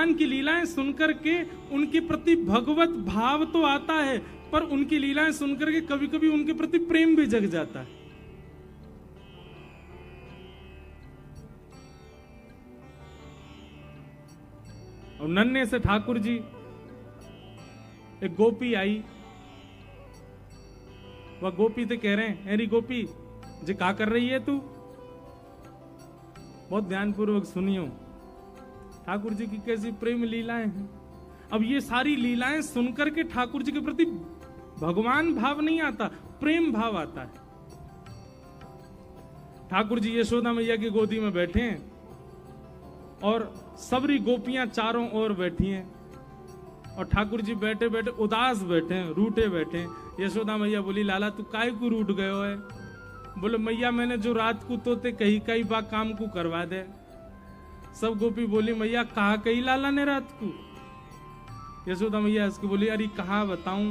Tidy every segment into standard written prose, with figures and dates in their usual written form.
भगवान की लीलाएं सुनकर के उनके प्रति भगवत भाव तो आता है, पर उनकी लीलाएं सुनकर के कभी कभी उनके प्रति प्रेम भी जग जाता है। और नन्हे से ठाकुर जी, एक गोपी आई, वह गोपी तो कह रहे हैं, अरे गोपी जी क्या कर रही है तू? बहुत ध्यानपूर्वक सुनियो, ठाकुर जी की कैसी प्रेम लीलाएं हैं। अब ये सारी लीलाएं सुनकर के ठाकुर जी के प्रति भगवान भाव नहीं आता, प्रेम भाव आता है। ठाकुर जी यशोदा मैया की गोदी में बैठे हैं और सबरी गोपियां चारों ओर बैठी हैं और ठाकुर जी बैठे बैठे उदास बैठे हैं, रूठे बैठे हैं। यशोदा मैया बोली, लाला तू काहे को रूठ गयो है? बोले, मैया मैंने जो रात को तोते कही कई बा काम को करवा दे। सब गोपी बोली, मैया कहा कही लाला ने रात को? यशोदा मैया इसको बोली, अरे कहा बताऊं,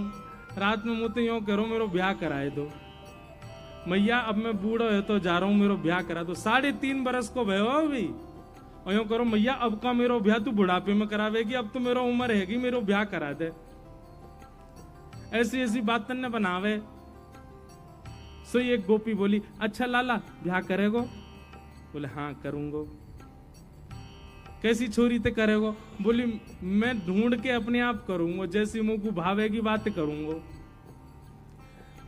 रात में मुझे यूं करो मेरो ब्याह कराए दो। मैया अब मैं बूढ़ा है तो जा रहा हूं, मेरो ब्याह करा दो। 3.5 बरस को भयो अभी, और यूं करो मैया अब का मेरो ब्याह तू बुढ़ापे में करावेगी, अब तो मेरा उम्र हैगी, मेरो ब्याह करा दे। ऐसी ऐसी बात तन्ने बनावे। सो एक गोपी बोली, अच्छा लाला ब्याह करेगो? बोले हाँ करूंगो। कैसी छोरी ते करेगो? बोली मैं ढूंढ के अपने आप करूंगो, जैसी मुंह को भावेगी बात करूंगो।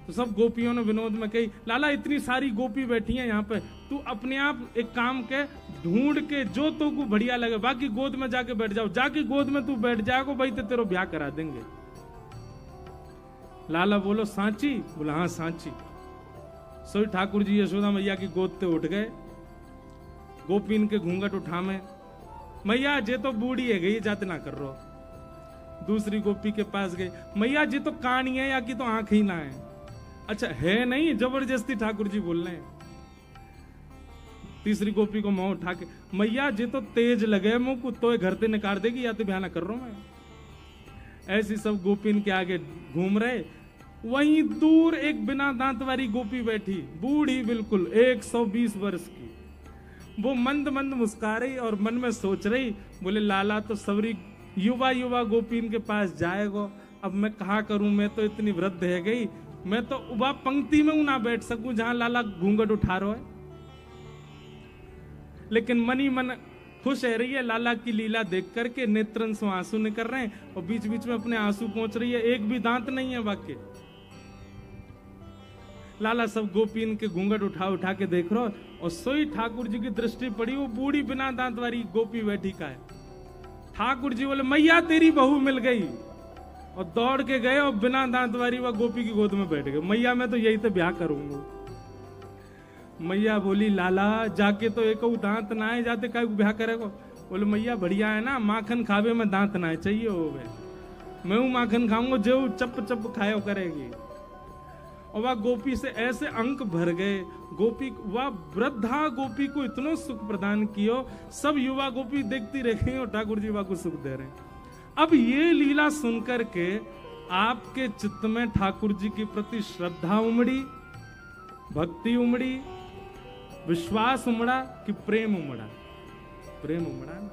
तो सब गोपियों ने विनोद में कही, लाला इतनी सारी गोपी बैठी हैं यहाँ पे, तू अपने आप एक काम के ढूंढ के जो तो को बढ़िया लगे, बाकी गोद में जाके बैठ जाओ, जाके गोद में तू बैठ जाएगो भाई तो तेरो ब्याह करा देंगे। लाला बोलो सांची? बोला हाँ सांची। सो ठाकुर जी यशोदा मैया की गोद ते उठ गए, गोपीन के घूंघट उठा में, मैया जे तो बूढ़ी है गई, जाते ना कर रो। दूसरी गोपी के पास गई, मैया जी तो कानी है या कि तो आंख ही ना है। अच्छा है नहीं, जबरदस्ती ठाकुर जी बोल रहे हैं। तीसरी गोपी को मुंह उठा के, मैया जी तो तेज लगे मुंह को, तो घर ते निकाल देगी या तो ब्याह ना कर रहा हूं मैं। ऐसी सब गोपीन के आगे घूम रहे। वहीं दूर एक बिना दांत वाली गोपी बैठी, बूढ़ी बिल्कुल 120 वर्ष की। वो मंद मंद मुस्कुरा रही और मन में सोच रही, बोले लाला तो सबरी युवा युवा गोपीन के पास जाएगो, अब मैं कहा करूं, मैं तो इतनी वृद्ध है गई, मैं तो उबा पंक्ति में ना बैठ सकूं जहां लाला घूंघट उठा रहा है। लेकिन मनी मन खुश है रही है, लाला की लीला देख करके नेत्रन से आंसू निकल रहे हैं और बीच बीच में अपने आंसू पहुंच रही है, एक भी दांत नहीं है वाक्य। लाला सब गोपीन के घूंघट उठा उठा के देख रहा और सोई ठाकुर जी की दृष्टि पड़ी, वो बूढ़ी बिना दांत वाली गोपी बैठी का है। ठाकुर जी बोले, मैया तेरी बहू मिल गई, और दौड़ के गए और बिना दांत वाली वह गोपी की गोद में बैठ गए। मैया मैं तो यही तो ब्याह करूंगा। मैया बोली, लाला जाके तो एक दांत ना है, जाते का ब्याह करेगा? बोले मैया बढ़िया है ना, माखन खावे में दांत ना है चाहिए हो गए, मैं हूं माखन खाऊंगा जो चप चप खायो करेगी। और वह गोपी से ऐसे अंक भर गए, गोपी वह वृद्धा गोपी को इतना सुख प्रदान कियो, सब युवा गोपी देखती रह गई और ठाकुर जी वह को सुख दे रहे हैं। अब ये लीला सुनकर के आपके चित्त में ठाकुर जी के प्रति श्रद्धा उमड़ी, भक्ति उमड़ी, विश्वास उमड़ा कि प्रेम उमड़ा? प्रेम उमड़ा ना।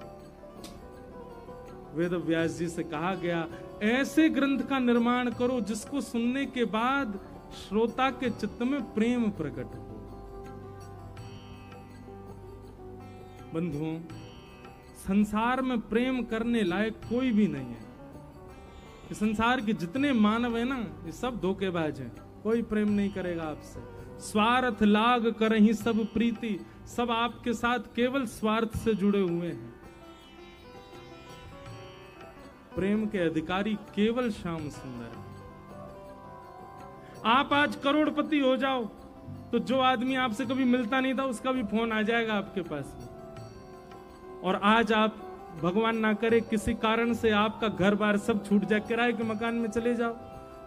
वेद व्यास जी से कहा गया, ऐसे ग्रंथ का निर्माण करो जिसको सुनने के बाद श्रोता के चित्त में प्रेम प्रकट हो। बंधुओं, संसार में प्रेम करने लायक कोई भी नहीं है। इस संसार के जितने मानव है ना, ये सब धोखेबाज हैं, कोई प्रेम नहीं करेगा आपसे। स्वार्थ लाग करहि सब प्रीति, सब आपके साथ केवल स्वार्थ से जुड़े हुए हैं। प्रेम के अधिकारी केवल श्याम सुंदर है। आप आज करोड़पति हो जाओ तो जो आदमी आपसे कभी मिलता नहीं था उसका भी फोन आ जाएगा आपके पास। और आज आप भगवान ना करे किसी कारण से आपका घर बार सब छूट जाए, किराए के मकान में चले जाओ,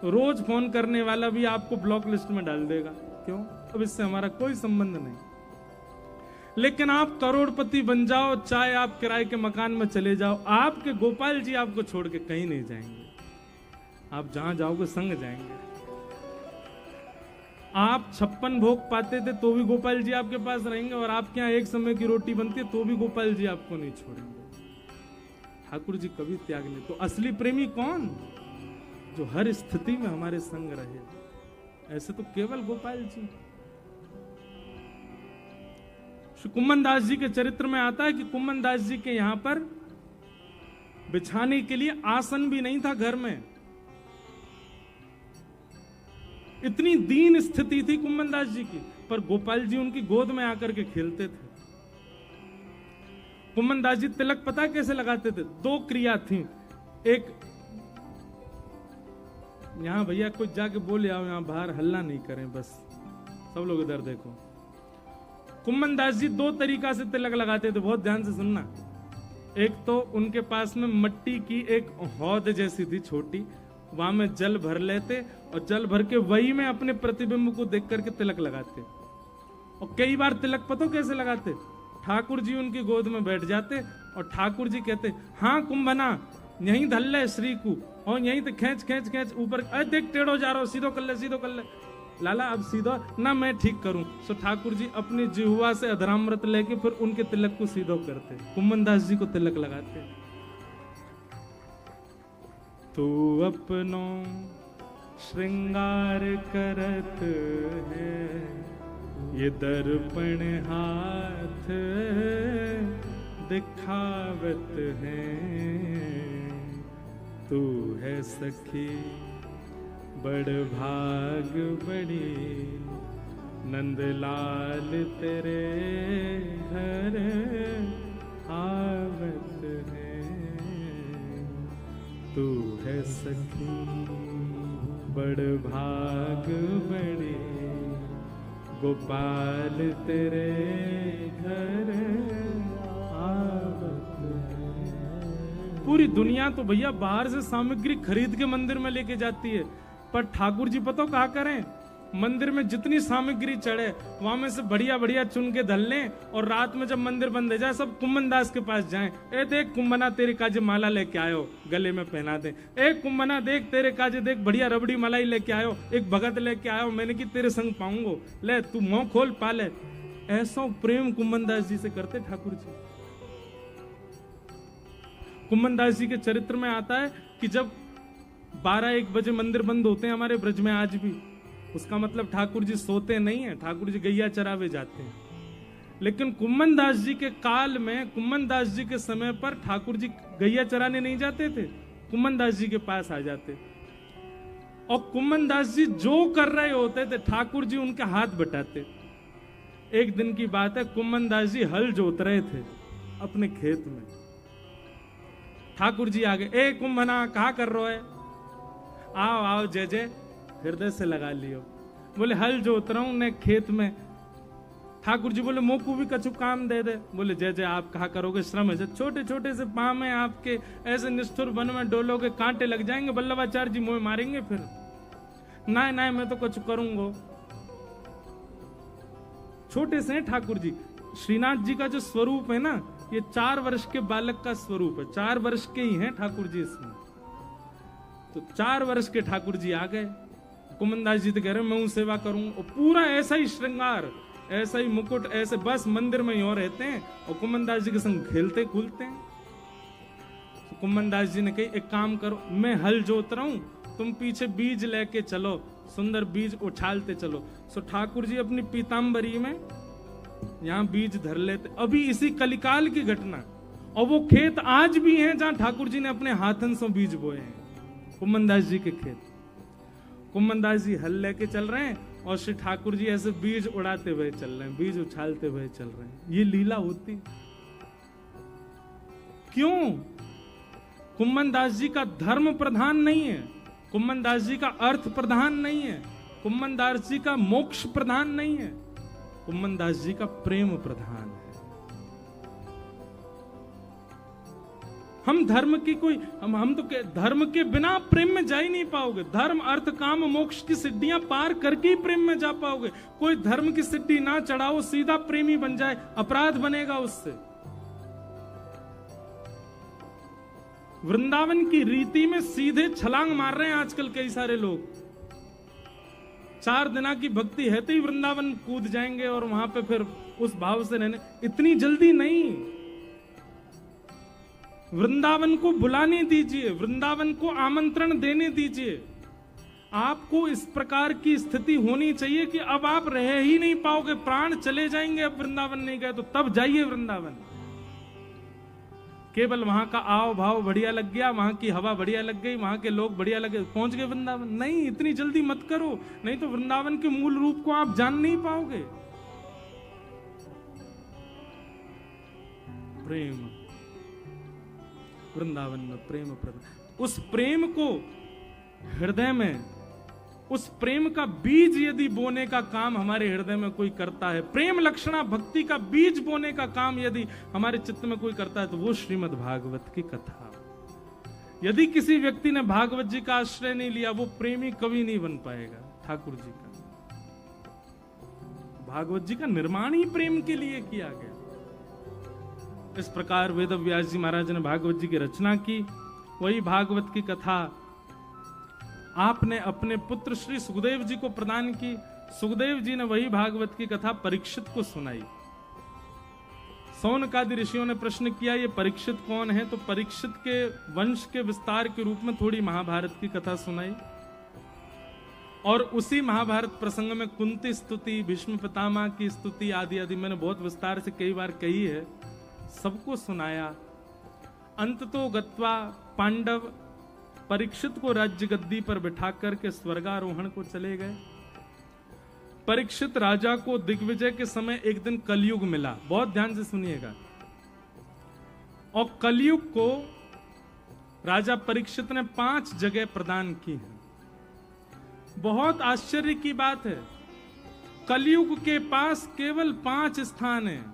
तो रोज फोन करने वाला भी आपको ब्लॉक लिस्ट में डाल देगा। क्यों? अब इससे हमारा कोई संबंध नहीं। लेकिन आप करोड़पति बन जाओ, चाहे आप किराए के मकान में चले जाओ, आपके गोपाल जी आपको छोड़ के कहीं नहीं जाएंगे। आप जहां जाओगे संग जाएंगे। आप 56 भोग पाते थे तो भी गोपाल जी आपके पास रहेंगे, और आपके यहाँ एक समय की रोटी बनती है तो भी गोपाल जी आपको नहीं छोड़ेंगे। ठाकुर जी कभी त्याग नहीं। तो असली प्रेमी कौन? जो हर स्थिति में हमारे संग रहे। ऐसे तो केवल गोपाल जी। श्री कुम्मन दास जी के चरित्र में आता है कि कुम्मन दास जी के यहां पर बिछाने के लिए आसन भी नहीं था घर में। इतनी दीन स्थिति थी कुम्मन दास जी की, पर गोपाल जी उनकी गोद में आकर के खेलते थे। कुम्मन दास जी तिलक पता कैसे लगाते थे? 2 क्रिया थी। एक, यहां भैया कुछ जाके बोले आओ, यहां बाहर हल्ला नहीं करें, बस सब लोग इधर देखो। कुम्मन दास जी 2 तरीका से तिलक लगाते थे, बहुत ध्यान से सुनना। एक तो उनके पास में मिट्टी की एक हौद जैसी थी छोटी, वहां में जल भर लेते और जल भर के वही में अपने प्रतिबिंब को देख करके तिलक लगाते। और कई बार तिलक पता कैसे लगाते? ठाकुर जी उनकी गोद में बैठ जाते और ठाकुर जी कहते, हाँ कुंभना यहीं धल ले श्री को, और यहीं तो खींच खींच खींच ऊपर, अरे देख टेढ़ो जा रहा हो, सीधो कर ले, सीधो कर ले लाला, अब सीधो ना मैं ठीक करूं। सो ठाकुर जी अपनी जिह्वा से अधरामृत लेके फिर उनके तिलक को सीधो करते, कुम्मन दास जी को तिलक लगाते। तू अपनो श्रृंगार करत है, ये दर्पण हाथ दिखावत है। तू है सखी बड़ भाग बड़ी, नंदलाल तेरे घर आवत है। तू है सखी बड़ भाग बड़ी, गोपाल तेरे घर आवत है। पूरी दुनिया तो भैया बाहर से सामग्री खरीद के मंदिर में लेके जाती है, पर ठाकुर जी पता कहा करें, मंदिर में जितनी सामग्री चढ़े वहां में से बढ़िया बढ़िया चुन के धल लें, और रात में जब मंदिर बंद हो जाए सब कुम्मन दास के पास जाएं। ए देख कुम्मना तेरे काजे माला लेके आयो, गले में पहना दे। ए कुम्मना देख तेरे काजे देख बढ़िया रबड़ी मलाई लेके आयो, एक भगत लेके आयो, मैंने कि तेरे संग पाऊंगो, ले तू मुंह खोल पा ले। ऐसा प्रेम कुम्मन दास जी से करते ठाकुर जी। कुम्मन दास जी के चरित्र में आता है कि जब 12-1 बजे मंदिर बंद होते हैं हमारे ब्रज में आज भी, उसका मतलब ठाकुर जी सोते नहीं है, ठाकुर जी गैया चरावे जाते हैं। लेकिन कुम्मन दास जी के काल में, कुम्मन दास जी के समय पर ठाकुर जी गैया चराने नहीं जाते थे, कुम्मन दास जी के पास आ जाते, और कुम्मन दास जी जो कर रहे होते थे ठाकुर जी उनके हाथ बटाते। एक दिन की बात है, कुम्मन दास जी हल जोत रहे थे अपने खेत में, ठाकुर जी आ गए। ए कुम्भना कहा कर रहे है? आओ आओ जय जय, हृदय से लगा लियो। बोले हल जोत रहा हूं ने खेत में। ठाकुर जी बोले मोकू भी कछु काम दे दे। बोले जय जय आप कहा करोगे, श्रम है, छोटे छोटे से पाँव में आपके ऐसे निष्ठुर वन में डोलोगे, कांटे लग जाएंगे, वल्लभाचार्य जी मोह मारेंगे फिर। ना ना मैं तो कुछ करूंगा। छोटे से ठाकुर जी, श्रीनाथ जी का जो स्वरूप है ना, ये 4 वर्ष के बालक का स्वरूप है, 4 वर्ष के ही हैं ठाकुर जी इसमें। तो 4 वर्ष के ठाकुर जी आ गए, कुम्मन दास जी तो कह रहे मैं उन सेवा करूं, और पूरा ऐसा ही श्रृंगार, ऐसा ही मुकुट, ऐसे बस मंदिर में ही रहते हैं और कुम्मन दास जी के संग खेलते कूदते हैं। तो कुम्मन दास जी ने कही एक काम करो, मैं हल जोत रहा हूं, तुम पीछे बीज लेके चलो, सुंदर बीज उछालते चलो। सो ठाकुर जी अपनी पीताम्बरी में यहां बीज धर लेते। अभी इसी कलिकाल की घटना, और वो खेत आज भी हैं जहां ठाकुर जी ने अपने हाथन से बीज बोए हैं, कुम्मन दास जी के खेत। कुम्मन दास जी हल लेके चल रहे हैं और श्री ठाकुर जी ऐसे बीज उड़ाते हुए चल रहे हैं, बीज उछालते हुए चल रहे हैं। ये लीला होती क्यों? कुम्मन दास जी का धर्म प्रधान नहीं है, कुम्मन दास जी का अर्थ प्रधान नहीं है, कुम्मन दास जी का मोक्ष प्रधान नहीं है, कुम्मन दास जी का प्रेम प्रधान है। हम धर्म की कोई हम तो धर्म के बिना प्रेम में जा ही नहीं पाओगे। धर्म अर्थ काम मोक्ष की सिद्धियां पार करके ही प्रेम में जा पाओगे। कोई धर्म की सिद्धि ना चढ़ाओ, सीधा प्रेमी बन जाए, अपराध बनेगा उससे। वृंदावन की रीति में सीधे छलांग मार रहे हैं आजकल कई सारे लोग। 4 दिना की भक्ति है तो ही वृंदावन कूद जाएंगे और वहां पे फिर उस भाव से रहने। इतनी जल्दी नहीं, वृंदावन को बुलाने दीजिए, वृंदावन को आमंत्रण देने दीजिए। आपको इस प्रकार की स्थिति होनी चाहिए कि अब आप रह ही नहीं पाओगे, प्राण चले जाएंगे, अब वृंदावन नहीं गए तो तब जाइए वृंदावन। केवल वहां का आओ भाव बढ़िया लग गया, वहां की हवा बढ़िया लग गई, वहां के लोग बढ़िया लगे, पहुंच गए वृंदावन। नहीं, इतनी जल्दी मत करो, नहीं तो वृंदावन के मूल रूप को आप जान नहीं पाओगे। प्रेम, वृंदावन में प्रेम प्रदान, उस प्रेम को हृदय में, उस प्रेम का बीज यदि बोने का काम हमारे हृदय में कोई करता है, प्रेम लक्षणा भक्ति का बीज बोने का काम यदि हमारे चित्त में कोई करता है, तो वो श्रीमद् भागवत की कथा। यदि किसी व्यक्ति ने भागवत जी का आश्रय नहीं लिया, वो प्रेमी कभी नहीं बन पाएगा ठाकुर जी का। भागवत जी का निर्माण ही प्रेम के लिए किया गया। इस प्रकार वेद व्यास जी महाराज ने भागवत जी की रचना की। वही भागवत की कथा आपने अपने पुत्र श्री सुखदेव जी को प्रदान की। सुखदेव जी ने वही भागवत की कथा परीक्षित को सुनाई। सौनकादि ऋषियों ने प्रश्न किया, ये परीक्षित कौन है? तो परीक्षित के वंश के विस्तार के रूप में थोड़ी महाभारत की कथा सुनाई। और उसी महाभारत प्रसंग में कुंती स्तुति, भीष्म पितामह की स्तुति आदि आदि मैंने बहुत विस्तार से कई बार कही है, सबको सुनाया। अंत तो गत्वा पांडव परीक्षित को राज्य गद्दी पर बिठा करके स्वर्गारोहण को चले गए। परीक्षित राजा को दिग्विजय के समय एक दिन कलयुग मिला। बहुत ध्यान से सुनिएगा। और कलयुग को राजा परीक्षित ने 5 जगह प्रदान की है। बहुत आश्चर्य की बात है, कलयुग के पास केवल 5 स्थान है,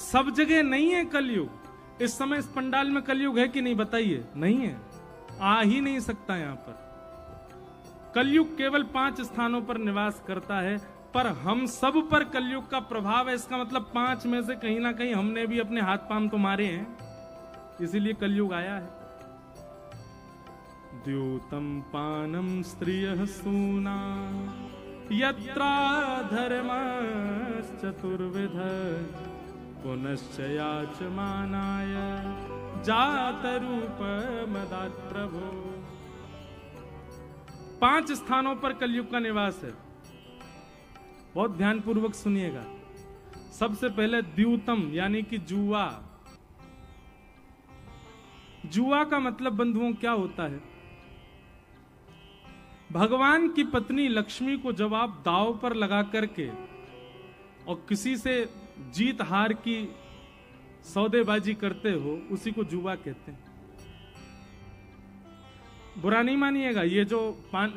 सब जगह नहीं है कलयुग। इस समय इस पंडाल में कलयुग है कि नहीं बताइए? नहीं है, आ ही नहीं सकता। यहां पर कलयुग केवल 5 स्थानों पर निवास करता है, पर हम सब पर कलयुग का प्रभाव है। इसका मतलब 5 में से कहीं ना कहीं हमने भी अपने हाथ पांव तो मारे हैं, इसीलिए कलयुग आया है। द्यूतम पानम स्त्रियः सूना यत्रा धर्मश्चतुर्विध पुनश्च याचमानाय जात रूप मदात् प्रभो। 5 स्थानों पर कलयुग का निवास है। बहुत ध्यान पूर्वक सुनिएगा। सबसे पहले द्यूतम यानी कि जुआ। जुआ का मतलब बंधुओं क्या होता है? भगवान की पत्नी लक्ष्मी को जब आप दांव पर लगा करके और किसी से जीत हार की सौदेबाजी करते हो, उसी को जुआ कहते हैं। बुरा नहीं मानिएगा, ये जो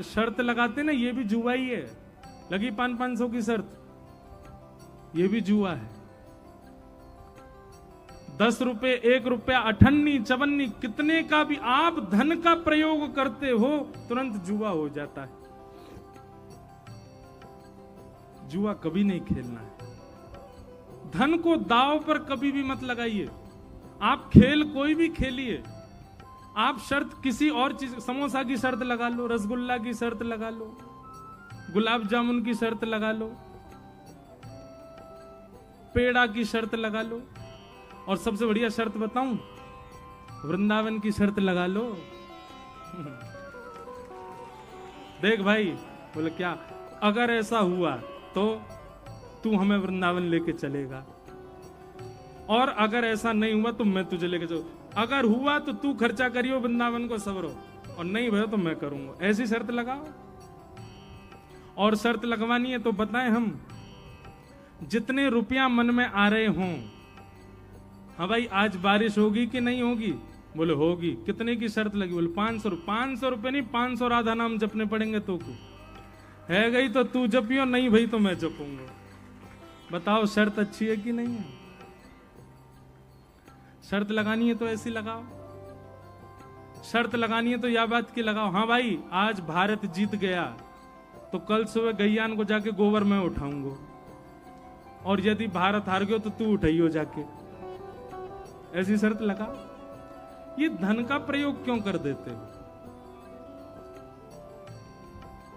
शर्त लगाते ना, ये भी जुआ ही है। लगी 500 की शर्त, ये भी जुआ है। 10 रुपए, 1 रुपया, 58, 54 कितने का भी आप धन का प्रयोग करते हो, तुरंत जुआ हो जाता है। जुआ कभी नहीं खेलना है। धन को दांव पर कभी भी मत लगाइए। आप खेल कोई भी खेलिए, आप शर्त किसी और चीज, समोसा की शर्त लगा लो, रसगुल्ला की शर्त लगा लो, गुलाब जामुन की शर्त लगा लो, पेड़ा की शर्त लगा लो, और सबसे बढ़िया शर्त बताऊं, वृंदावन की शर्त लगा लो। देख भाई, बोले क्या, अगर ऐसा हुआ तो तू हमें वृंदावन लेके चलेगा, और अगर ऐसा नहीं हुआ तो मैं तुझे लेके चलूं। अगर हुआ तो तू खर्चा करियो वृंदावन को सबरो, और नहीं भैया तो मैं करूंगा। ऐसी शर्त लगाओ। और शर्त लगवानी है तो बताएं हम, जितने रुपया मन में आ रहे हों। हाँ भाई, आज बारिश होगी कि नहीं होगी? बोले होगी। कितने की शर्त लगी? बोले 500। 500 रुपये नहीं, 500 राधा नाम जपने पड़ेंगे तो को है गई तो तू जपियो, नहीं भाई तो मैं जपूंगा। बताओ शर्त अच्छी है कि नहीं है? शर्त लगानी है तो ऐसी लगाओ। शर्त लगानी है तो यह बात की लगाओ, हाँ भाई आज भारत जीत गया तो कल सुबह गैयान को जाके गोबर में उठाऊंगा, और यदि भारत हार गयो तो तू उठाइयो जाके। ऐसी शर्त लगाओ। ये धन का प्रयोग क्यों कर देते हो?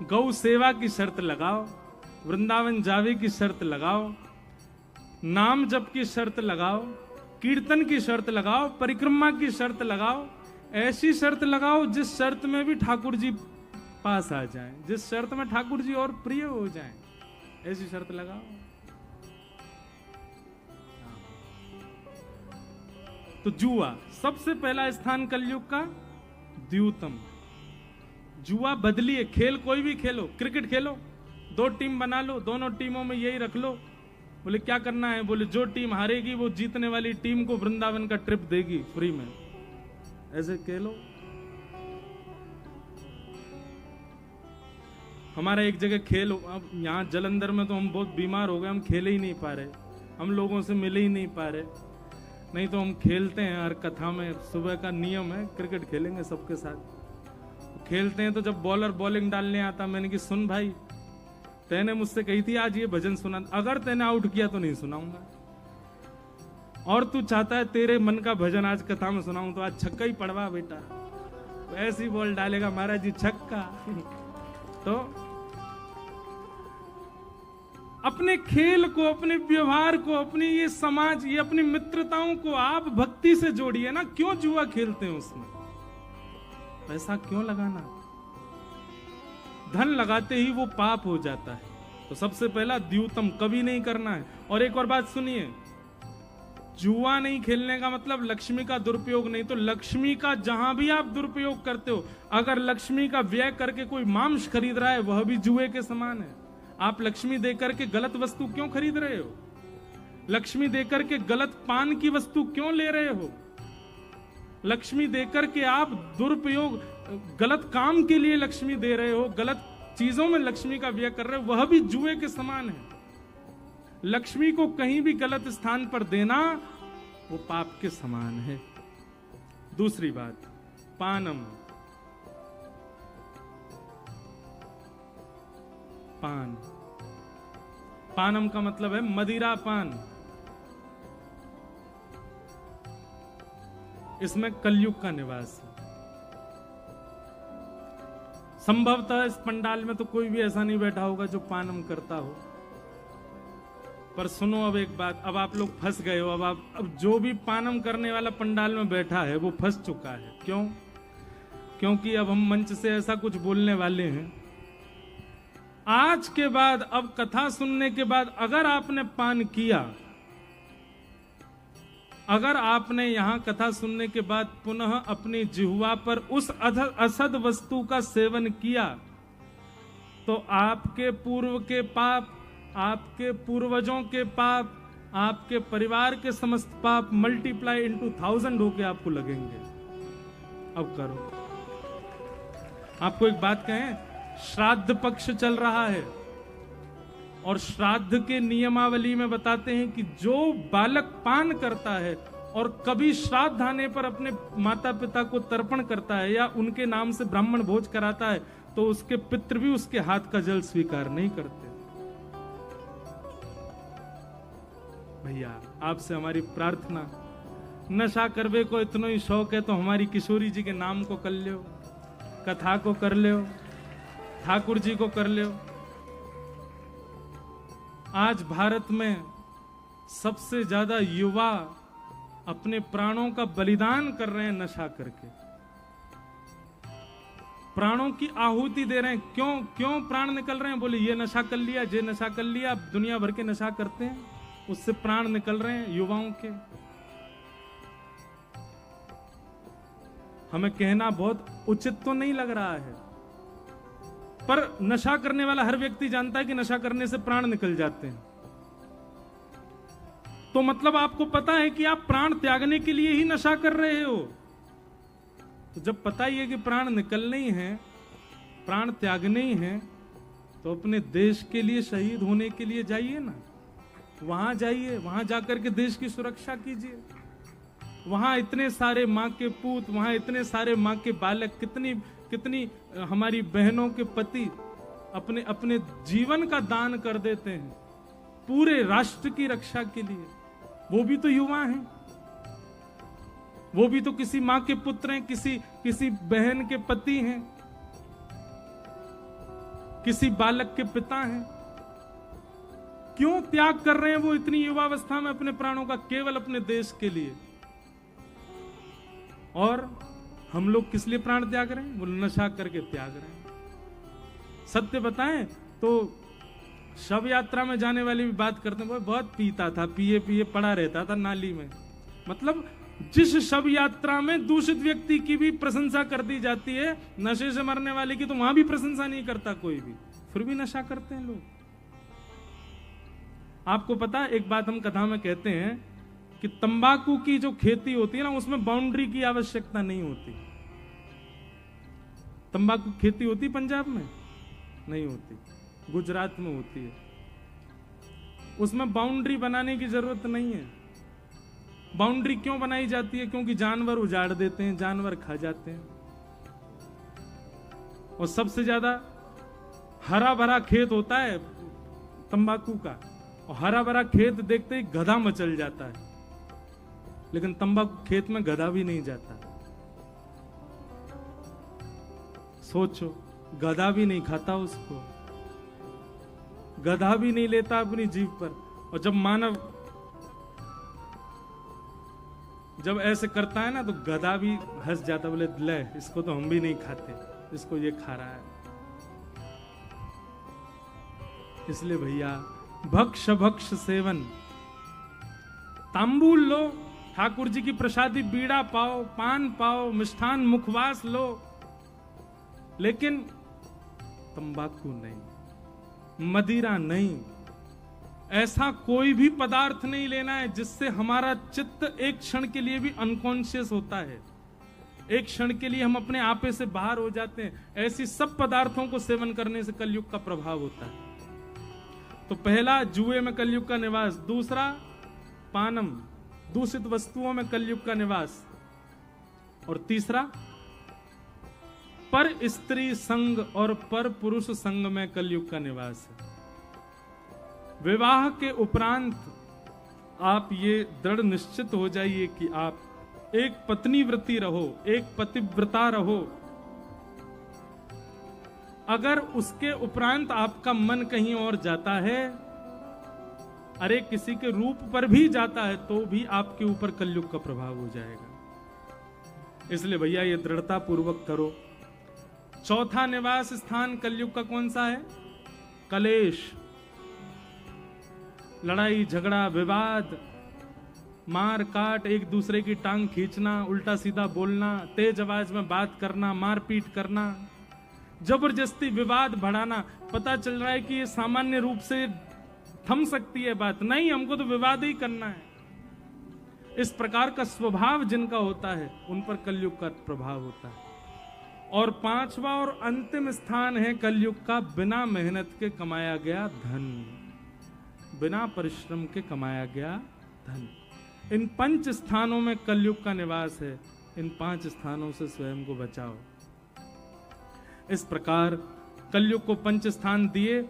गौ सेवा की शर्त लगाओ, वृंदावन जावे की शर्त लगाओ, नाम जप की शर्त लगाओ, कीर्तन की शर्त लगाओ, परिक्रमा की शर्त लगाओ, ऐसी शर्त लगाओ जिस शर्त में भी ठाकुर जी पास आ जाएं, जिस शर्त में ठाकुर जी और प्रिय हो जाएं, ऐसी शर्त लगाओ। तो जुआ सबसे पहला स्थान कलयुग का द्यूतम। जुआ बदलिए, खेल कोई भी खेलो, क्रिकेट खेलो, 2 टीम बना लो, दोनों टीमों में यही रख लो। बोले क्या करना है? बोले जो टीम हारेगी वो जीतने वाली टीम को वृंदावन का ट्रिप देगी फ्री में। ऐसे खेलो। हमारा एक जगह खेल, अब यहाँ जलंधर में तो हम बहुत बीमार हो गए, हम खेले ही नहीं पा रहे, हम लोगों से मिले ही नहीं पा रहे। नहीं तो हम खेलते हैं हर कथा में, सुबह का नियम है क्रिकेट खेलेंगे सबके साथ। खेलते हैं तो जब बॉलर बॉलिंग डालने आता, मैंने कि सुन भाई, तैने मुझसे कही थी आज ये भजन सुना, अगर तैने आउट किया तो नहीं सुनाऊंगा, और तू चाहता है तेरे मन का भजन आज कथा में सुनाऊं तो आज छक्का ही पड़वा बेटा। ऐसी बॉल डालेगा महाराज जी छक्का। तो अपने खेल को, अपने व्यवहार को, अपनी ये समाज, ये अपनी मित्रताओं को आप भक्ति से जोड़िए ना। क्यों जुआ खेलते हैं? उसमें पैसा क्यों लगाना? धन लगाते ही वो पाप हो जाता है। तो सबसे पहला द्यूतम कभी नहीं करना है। और एक और बात सुनिए, जुआ नहीं खेलने का मतलब लक्ष्मी का दुरुपयोग नहीं। तो लक्ष्मी का जहां भी आप दुरुपयोग करते हो, अगर लक्ष्मी का व्यय करके कोई मांस खरीद रहा है, वह भी जुए के समान है। आप लक्ष्मी देकर के गलत वस्तु क्यों खरीद रहे हो? लक्ष्मी देकर के गलत पान की वस्तु क्यों ले रहे हो? लक्ष्मी देकर के आप दुरुपयोग, गलत काम के लिए लक्ष्मी दे रहे हो, गलत चीजों में लक्ष्मी का व्यय कर रहे हो, वह भी जुए के समान है। लक्ष्मी को कहीं भी गलत स्थान पर देना वो पाप के समान है। दूसरी बात, पानम। पान, पानम का मतलब है मदिरा पान। इसमें कलयुग का निवास है। संभवतः इस पंडाल में तो कोई भी ऐसा नहीं बैठा होगा जो पानम करता हो। पर सुनो अब एक बात, अब आप लोग फंस गए हो। अब जो भी पानम करने वाला पंडाल में बैठा है वो फंस चुका है। क्यों? क्योंकि अब हम मंच से ऐसा कुछ बोलने वाले हैं, आज के बाद, अब कथा सुनने के बाद अगर आपने पान किया, अगर आपने यहां कथा सुनने के बाद पुनः अपनी जिह्वा पर उस असद वस्तु का सेवन किया, तो आपके पूर्व के पाप, आपके पूर्वजों के पाप, आपके परिवार के समस्त पाप मल्टीप्लाई इनटू 1000 होके आपको लगेंगे। अब करो। आपको एक बात कहें, श्राद्ध पक्ष चल रहा है और श्राद्ध के नियमावली में बताते हैं कि जो बालक पान करता है और कभी श्राद्ध आने पर अपने माता पिता को तर्पण करता है या उनके नाम से ब्राह्मण भोज कराता है, तो उसके पितृ भी उसके हाथ का जल स्वीकार नहीं करते। भैया आपसे हमारी प्रार्थना, नशा करवे को इतना ही शौक है तो हमारी किशोरी जी के नाम को कर लो, कथा को कर लो, ठाकुर जी को कर लो। आज भारत में सबसे ज्यादा युवा अपने प्राणों का बलिदान कर रहे हैं नशा करके, प्राणों की आहुति दे रहे हैं। क्यों प्राण निकल रहे हैं? बोले ये नशा कर लिया, ये नशा कर लिया। अब दुनिया भर के नशा करते हैं, उससे प्राण निकल रहे हैं युवाओं के। हमें कहना बहुत उचित तो नहीं लग रहा है, पर नशा करने वाला हर व्यक्ति जानता है कि नशा करने से प्राण निकल जाते हैं। तो मतलब आपको पता है कि आप प्राण त्यागने के लिए ही नशा कर रहे हो। तो जब पता ही है कि प्राण निकलने ही है, प्राण त्यागने ही है, तो अपने देश के लिए शहीद होने के लिए जाइए ना। वहां जाइए, वहां जाकर के देश की सुरक्षा कीजिए। वहां इतने सारे माँ के पूत, वहां इतने सारे माँ के बालक, कितनी हमारी बहनों के पति अपने अपने जीवन का दान कर देते हैं पूरे राष्ट्र की रक्षा के लिए। वो भी तो युवा हैं, वो भी तो किसी माँ के पुत्र हैं, किसी बहन के पति हैं, किसी बालक के पिता हैं। क्यों त्याग कर रहे हैं वो इतनी युवावस्था में अपने प्राणों का, केवल अपने देश के लिए। और हम लोग किस लिए प्राण त्याग रहे हैं? वो नशा करके त्याग रहे हैं। सत्य बताएं तो शव यात्रा में जाने वाले भी बात करते हैं, वो बहुत पीता था, पिए पिए पड़ा रहता था नाली में। मतलब जिस शव यात्रा में दूषित व्यक्ति की भी प्रशंसा कर दी जाती है, नशे से मरने वाले की तो वहां भी प्रशंसा नहीं करता कोई भी, फिर भी नशा करते हैं लोग। आपको पता है, एक बात हम कथा में कहते हैं कि तंबाकू की जो खेती होती है ना, उसमें बाउंड्री की आवश्यकता नहीं होती। तंबाकू खेती होती पंजाब में नहीं होती, गुजरात में होती है। उसमें बाउंड्री बनाने की जरूरत नहीं है। बाउंड्री क्यों बनाई जाती है? क्योंकि जानवर उजाड़ देते हैं, जानवर खा जाते हैं। और सबसे ज्यादा हरा भरा खेत होता है तंबाकू का, और हरा भरा खेत देखते ही गधा मचल जाता है, लेकिन तंबाकू खेत में गधा भी नहीं जाता। सोचो, गधा भी नहीं खाता उसको, गधा भी नहीं लेता अपनी जीभ पर। और जब मानव जब ऐसे करता है ना, तो गधा भी हंस जाता, बोले ले इसको तो हम भी नहीं खाते, इसको ये खा रहा है। इसलिए भैया, भक्ष भक्ष सेवन, तांबूल लो, ठाकुर जी की प्रसादी बीड़ा पाओ, पान पाओ, मिष्ठान मुखवास लो, लेकिन तंबाकू नहीं, मदिरा नहीं, ऐसा कोई भी पदार्थ नहीं लेना है जिससे हमारा चित्त एक क्षण के लिए भी अनकॉन्शियस होता है, एक क्षण के लिए हम अपने आपे से बाहर हो जाते हैं। ऐसी सब पदार्थों को सेवन करने से कलयुग का प्रभाव होता है। तो पहला, जुए में कलयुग का निवास। दूसरा, पानम, दूषित वस्तुओं में कलयुग का निवास। और तीसरा, पर स्त्री संग और पर पुरुष संग में कलयुग का निवास है। विवाह के उपरांत आप ये दृढ़ निश्चित हो जाइए कि आप एक पत्नी व्रती रहो, एक पतिव्रता रहो। अगर उसके उपरांत आपका मन कहीं और जाता है, अरे किसी के रूप पर भी जाता है, तो भी आपके ऊपर कलयुग का प्रभाव हो जाएगा। इसलिए भैया ये दृढ़ता पूर्वक करो। चौथा निवास स्थान कलयुग का कौन सा है? कलेश, लड़ाई झगड़ा विवाद, मार काट, एक दूसरे की टांग खींचना, उल्टा सीधा बोलना, तेज आवाज में बात करना, मारपीट करना, जबरदस्ती विवाद बढ़ाना। पता चल रहा है कि ये सामान्य रूप से थम सकती है बात, नहीं, हमको तो विवाद ही करना है। इस प्रकार का स्वभाव जिनका होता है, उन पर कलयुग का प्रभाव होता है। और पांचवा और अंतिम स्थान है कलयुग का बिना मेहनत के कमाया गया धन, बिना परिश्रम के कमाया गया धन। इन 5 स्थानों में कलयुग का निवास है। इन 5 स्थानों से स्वयं को बचाओ। इस प्रकार कलयुग को 5 स्थान दिए